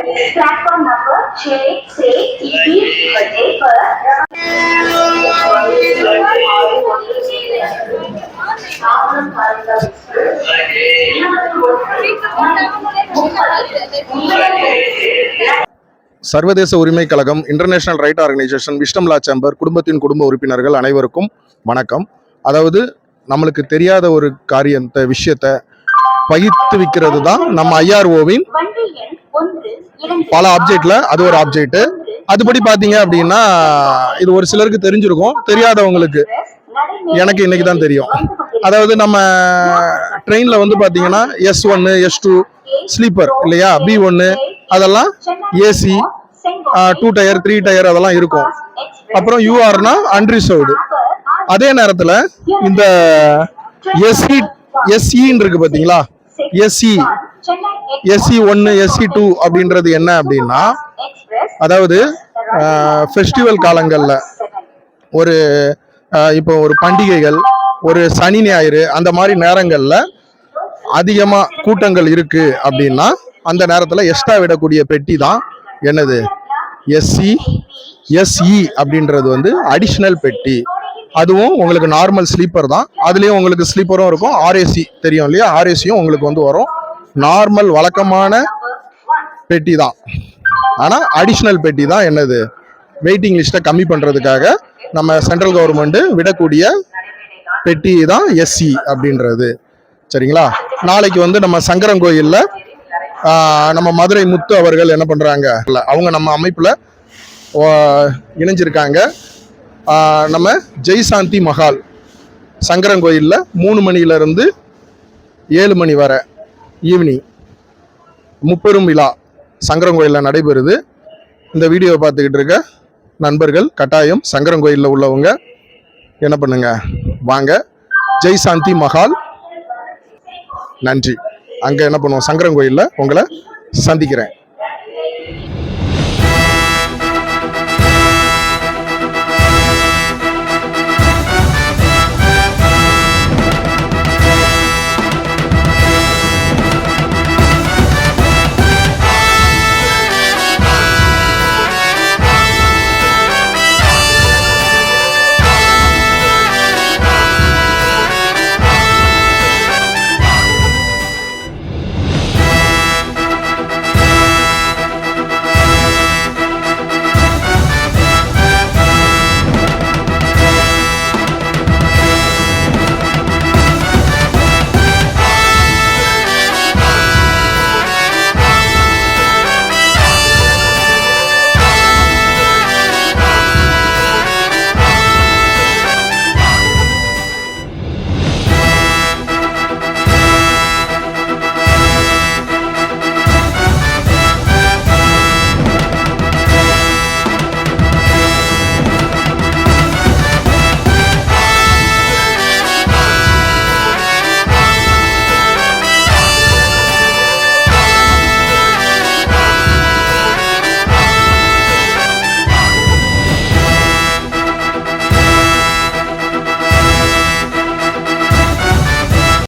Platform number 6 से 21 बजे पर சர்வதேச உரிமை கழகம், இன்டர்நேஷனல் ரைட் ஆர்கனைசேஷன், விஸ்டம் லா சேம்பர், குடும்பத்தின் குடும்ப உறுப்பினர்கள் அனைவருக்கும் வணக்கம். அதாவது நம்மளுக்கு தெரியாத ஒரு காரியத்தை விஷயத்தை பகிர்ந்து விற்கிறது தான் நம்ம ஐஆர்ஓவின் பல ஆப்ஜெக்ட்ல அது ஒரு ஆப்ஜெக்ட். அதுபடி பார்த்தீங்க அப்படின்னா இது ஒரு சிலருக்கு தெரிஞ்சிருக்கும், தெரியாதவங்களுக்கு எனக்கு இன்னைக்கு தான் தெரியும். அதாவது நம்ம ட்ரெயின்ல வந்து பார்த்தீங்கன்னா S1 S2 ஸ்லீப்பர் இல்லையா, B1 அதெல்லாம் ஏசி, 2 டயர் 3 டயர் அதெல்லாம் இருக்கும். அப்புறம் யூஆர்னா அன்ரிசர்வ்டு. அதே நேரத்தில் இந்த எஸ்இன்னு இருக்கு பார்த்தீங்களா, SE1 SE2 அப்படின்றது என்ன அப்படின்னா, அதாவது ஃபெஸ்டிவல் காலங்களில் ஒரு இப்போ ஒரு பண்டிகைகள், ஒரு சனி ஞாயிறு அந்த மாதிரி நேரங்களில் அதிகமாக கூட்டங்கள் இருக்கு அப்படின்னா அந்த நேரத்தில் எக்ஸ்ட்ரா விடக்கூடிய பெட்டி தான் என்னது, SE அப்படின்றது வந்து அடிஷ்னல் பெட்டி. அதுவும் உங்களுக்கு நார்மல் ஸ்லீப்பர் தான். அதுலேயும் உங்களுக்கு ஸ்லீப்பரும் இருக்கும், ஆர்ஏசி தெரியும் இல்லையா, ஆர்ஏசியும் உங்களுக்கு வந்து வரும். நார்மல் வழக்கமான பெட்டி தான், ஆனால் அடிஷ்னல் பெட்டி தான் என்னது, வெயிட்டிங் லிஸ்ட்டை கம்மி பண்ணுறதுக்காக நம்ம சென்ட்ரல் கவர்மெண்ட் விடக்கூடிய பெட்டி தான் SE அப்படின்றது. சரிங்களா? நாளைக்கு வந்து நம்ம சங்கரங்கோயிலில் நம்ம மதுரை முத்து அவர்கள் என்ன பண்ணுறாங்க, அவங்க நம்ம அமைப்பில் இணைஞ்சிருக்காங்க. நம்ம ஜெய்சாந்தி மஹால் சங்கரங்கோயிலில் 3 மணியிலிருந்து 7 மணி வரை ஈவினிங் முப்பெரும் விழா சங்கரங்கோயிலில் நடைபெறுது. இந்த வீடியோவை பார்த்துக்கிட்டு இருக்க நண்பர்கள் கட்டாயம் சங்கரங்கோயிலில் உள்ளவங்க என்ன பண்ணுங்க, வாங்க ஜெய்சாந்தி மஹால். நன்றி. அங்கே என்ன பண்ணுவோம், சங்கரங்கோயிலில் உங்களை சந்திக்கிறேன்.